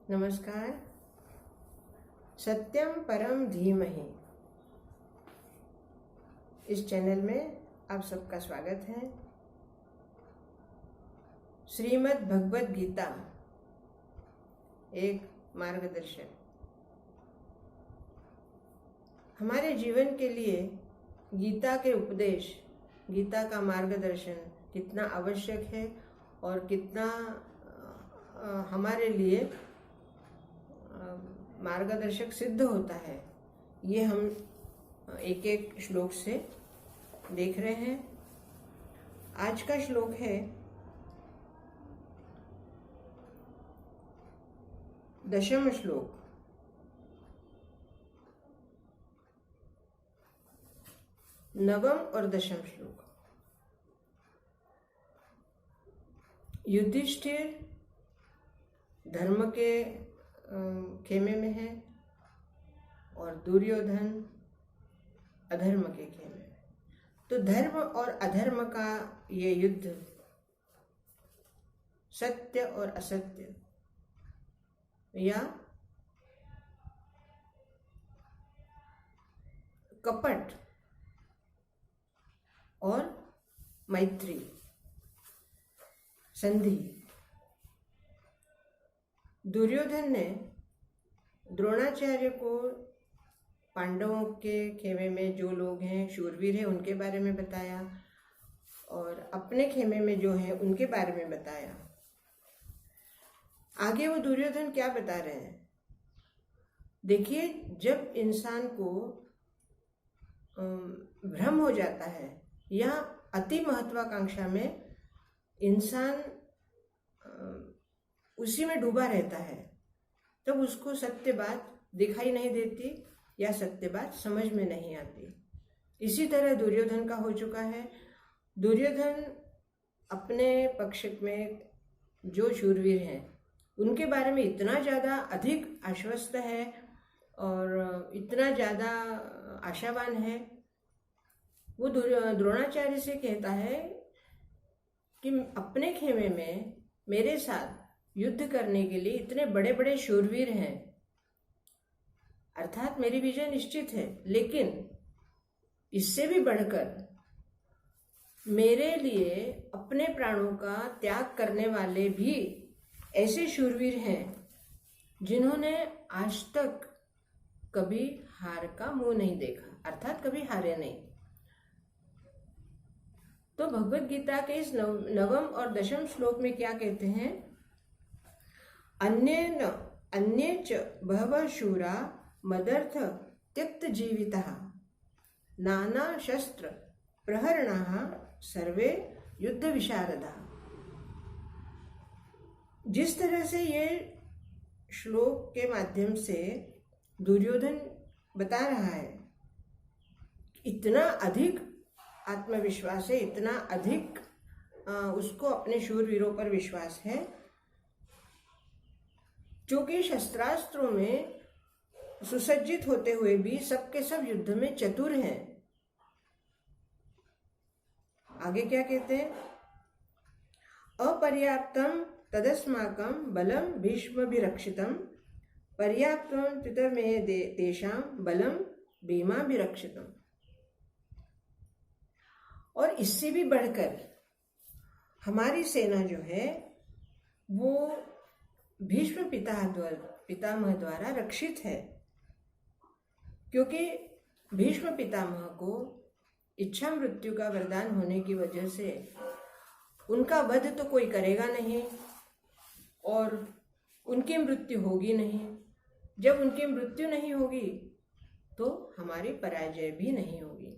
नमस्कार। सत्यम परम धीमहि इस चैनल में आप सबका स्वागत है। श्रीमद् भगवद गीता एक मार्गदर्शन हमारे जीवन के लिए गीता के उपदेश, गीता का मार्गदर्शन कितना आवश्यक है और कितना हमारे लिए मार्गदर्शक सिद्ध होता है, ये हम एक एक श्लोक से देख रहे हैं। आज का श्लोक है 10वां श्लोक। नवम और 10वां श्लोक। युधिष्ठिर धर्म के खेमे में है और दुर्योधन अधर्म के खेमे में। तो धर्म और अधर्म का ये युद्ध, सत्य और असत्य या कपट और मैत्री, संधि। दुर्योधन ने द्रोणाचार्य को पांडवों के खेमे में जो लोग हैं, शूरवीर हैं, उनके बारे में बताया और अपने खेमे में जो हैं उनके बारे में बताया। आगे वो दुर्योधन क्या बता रहे हैं देखिए। जब इंसान को भ्रम हो जाता है या अति महत्वाकांक्षा में इंसान उसी में डूबा रहता है, तब उसको सत्य बात दिखाई नहीं देती या सत्य बात समझ में नहीं आती। इसी तरह दुर्योधन का हो चुका है। दुर्योधन अपने पक्ष में जो शूरवीर हैं उनके बारे में इतना ज़्यादा अधिक आश्वस्त है और इतना ज़्यादा आशावान है। वो द्रोणाचार्य से कहता है कि अपने खेमे में मेरे साथ युद्ध करने के लिए इतने बड़े बड़े शूरवीर हैं, अर्थात मेरी विजय निश्चित है, लेकिन इससे भी बढ़कर मेरे लिए अपने प्राणों का त्याग करने वाले भी ऐसे शूरवीर हैं जिन्होंने आज तक कभी हार का मुंह नहीं देखा, अर्थात कभी हारे नहीं। तो भगवद गीता के इस नवम और 10वें श्लोक में क्या कहते हैं? अन्ये च बहवः शूरा मदर्थ त्यक्त जीवितः नाना शस्त्र प्रहरणाः सर्वे युद्ध विशारदाः। जिस तरह से ये श्लोक के माध्यम से दुर्योधन बता रहा है, इतना अधिक आत्मविश्वास है, इतना अधिक उसको अपने शूरवीरों पर विश्वास है, जो कि शस्त्रास्त्रों में सुसज्जित होते हुए भी सबके सब युद्ध में चतुर हैं। आगे क्या कहते हैं? अपर्याप्तम तदस्माकं बलम भीष्मभिरक्षितम पर्याप्तम पितरमेह तेषां बलम भीमाभिरक्षितम। और इससे भी बढ़कर हमारी सेना जो है वो भीष्म पितामह द्वारा रक्षित है, क्योंकि भीष्म पितामह को इच्छा मृत्यु का वरदान होने की वजह से उनका वध तो कोई करेगा नहीं और उनकी मृत्यु होगी नहीं। जब उनकी मृत्यु नहीं होगी तो हमारी पराजय भी नहीं होगी।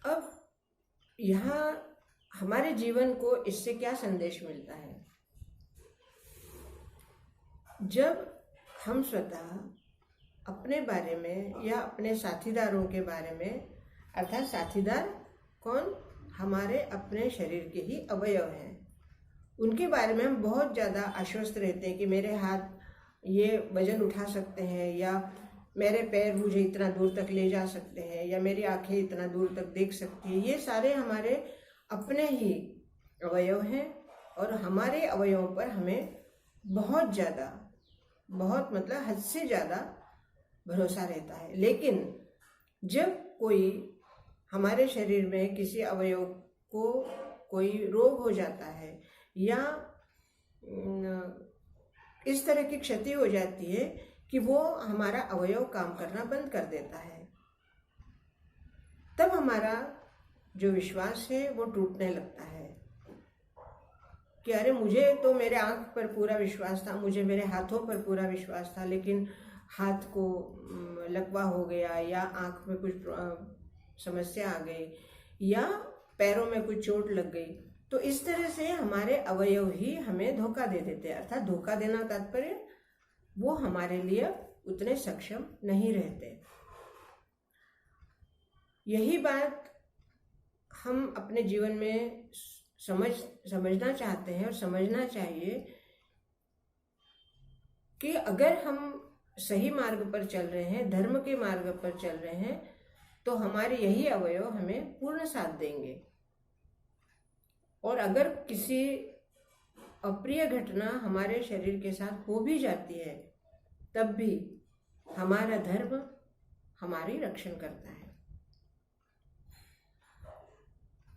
अब यहाँ हमारे जीवन को इससे क्या संदेश मिलता है? जब हम स्वतः अपने बारे में या अपने साथीदारों के बारे में, अर्थात साथीदार कौन? हमारे अपने शरीर के ही अवयव हैं, उनके बारे में हम बहुत ज़्यादा आश्वस्त रहते हैं कि मेरे हाथ ये वजन उठा सकते हैं, या मेरे पैर मुझे इतना दूर तक ले जा सकते हैं, या मेरी आंखें इतना दूर तक देख सकती हैं। ये सारे हमारे अपने ही अवयव हैं और हमारे अवयवों पर हमें बहुत ज़्यादा, बहुत मतलब हद से ज़्यादा भरोसा रहता है। लेकिन जब कोई हमारे शरीर में किसी अवयव को कोई रोग हो जाता है या इस तरह की क्षति हो जाती है कि वो हमारा अवयव काम करना बंद कर देता है, तब हमारा जो विश्वास है वो टूटने लगता है कि अरे मुझे तो मेरे आंख पर पूरा विश्वास था, मुझे मेरे हाथों पर पूरा विश्वास था, लेकिन हाथ को लकवा हो गया या आंख में कुछ समस्या आ गई या पैरों में कुछ चोट लग गई। तो इस तरह से हमारे अवयव ही हमें धोखा दे देते हैं। अर्थात धोखा देना तात्पर्य वो हमारे लिए उतने सक्षम नहीं रहते। यही बात हम अपने जीवन में समझना चाहते हैं और समझना चाहिए कि अगर हम सही मार्ग पर चल रहे हैं, धर्म के मार्ग पर चल रहे हैं, तो हमारे यही अवयव हमें पूर्ण साथ देंगे। और अगर किसी अप्रिय घटना हमारे शरीर के साथ हो भी जाती है, तब भी हमारा धर्म हमारी रक्षण करता है।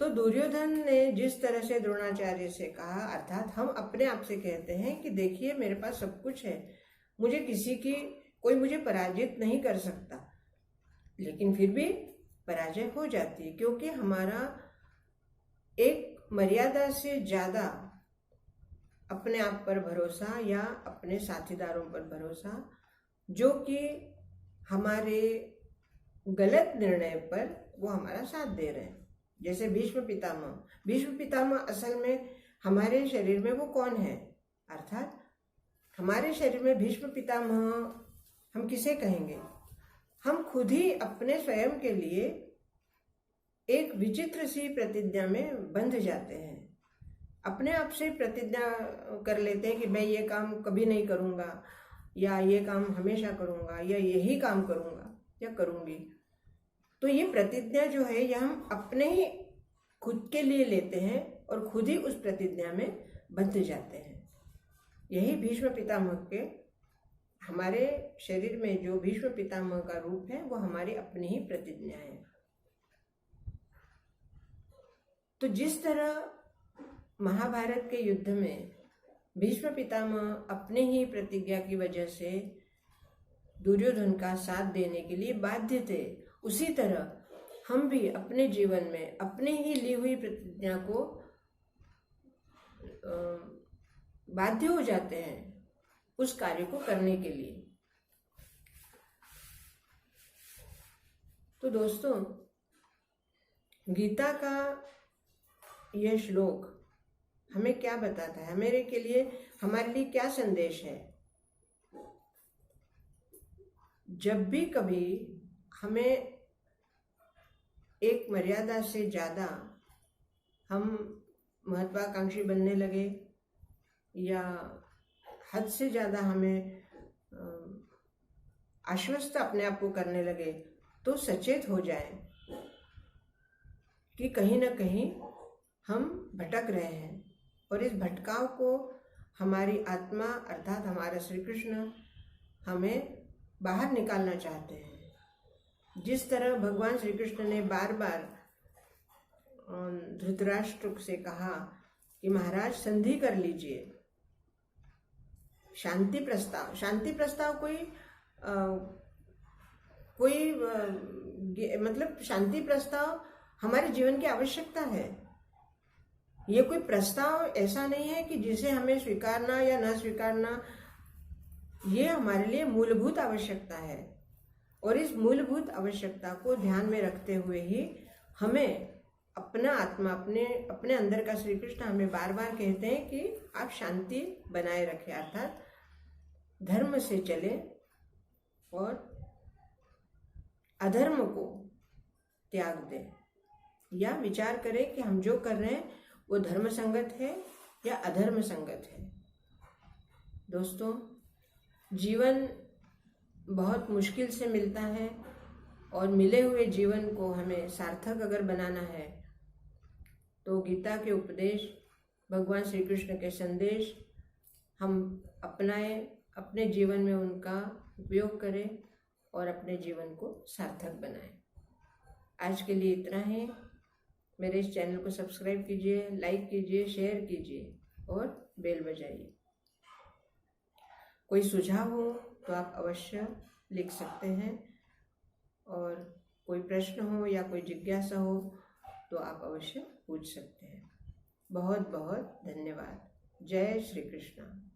तो दुर्योधन ने जिस तरह से द्रोणाचार्य से कहा, अर्थात हम अपने आप से कहते हैं कि देखिए मेरे पास सब कुछ है, मुझे कोई मुझे पराजित नहीं कर सकता, लेकिन फिर भी पराजय हो जाती है, क्योंकि हमारा एक मर्यादा से ज्यादा अपने आप पर भरोसा या अपने साथीदारों पर भरोसा, जो कि हमारे गलत निर्णय पर वो हमारा साथ दे रहे हैं। जैसे भीष्म पितामह असल में हमारे शरीर में वो कौन है? अर्थात हमारे शरीर में भीष्म पितामह हम किसे कहेंगे? हम खुद ही अपने स्वयं के लिए एक विचित्र सी प्रतिज्ञा में बंध जाते हैं। अपने आप से प्रतिज्ञा कर लेते हैं कि मैं ये काम कभी नहीं करूँगा, या ये काम हमेशा करूँगा, या यही काम करूँगा या करूँगी। तो ये प्रतिज्ञा जो है यह हम अपने ही खुद के लिए लेते हैं और खुद ही उस प्रतिज्ञा में बंध जाते हैं। यही भीष्म पितामह के, हमारे शरीर में जो भीष्म पितामह का रूप है वो हमारी अपनी ही प्रतिज्ञा है। तो जिस तरह महाभारत के युद्ध में भीष्म पितामह अपने ही प्रतिज्ञा की वजह से दुर्योधन का साथ देने के लिए बाध्य थे, उसी तरह हम भी अपने जीवन में अपने ही ली हुई प्रतिज्ञा को बाध्य हो जाते हैं उस कार्य को करने के लिए। तो दोस्तों, गीता का यह श्लोक हमें क्या बताता है, हमारे लिए क्या संदेश है? जब भी कभी हमें एक मर्यादा से ज़्यादा हम महत्वाकांक्षी बनने लगे या हद से ज़्यादा हमें आश्वस्त अपने आप को करने लगे, तो सचेत हो जाएं कि कहीं ना कहीं हम भटक रहे हैं और इस भटकाव को हमारी आत्मा अर्थात हमारा श्री कृष्ण हमें बाहर निकालना चाहते हैं। जिस तरह भगवान श्री कृष्ण ने बार बार धृतराष्ट्र से कहा कि महाराज संधि कर लीजिए, शांति प्रस्ताव मतलब शांति प्रस्ताव हमारे जीवन की आवश्यकता है। ये कोई प्रस्ताव ऐसा नहीं है कि जिसे हमें स्वीकारना या न स्वीकारना, ये हमारे लिए मूलभूत आवश्यकता है। और इस मूलभूत आवश्यकता को ध्यान में रखते हुए ही हमें अपना आत्मा, अपने अंदर का श्री कृष्ण हमें बार बार कहते हैं कि आप शांति बनाए रखें, अर्थात धर्म से चले और अधर्म को त्याग दें, या विचार करें कि हम जो कर रहे हैं वो धर्म संगत है या अधर्म संगत है। दोस्तों, जीवन बहुत मुश्किल से मिलता है और मिले हुए जीवन को हमें सार्थक अगर बनाना है तो गीता के उपदेश, भगवान श्री कृष्ण के संदेश हम अपनाएं, अपने जीवन में उनका उपयोग करें और अपने जीवन को सार्थक बनाएं। आज के लिए इतना ही। मेरे इस चैनल को सब्सक्राइब कीजिए, लाइक कीजिए, शेयर कीजिए और बेल बजाइए। कोई सुझाव हो तो आप अवश्य लिख सकते हैं, और कोई प्रश्न हो या कोई जिज्ञासा हो तो आप अवश्य पूछ सकते हैं। बहुत बहुत धन्यवाद। जय श्री कृष्ण।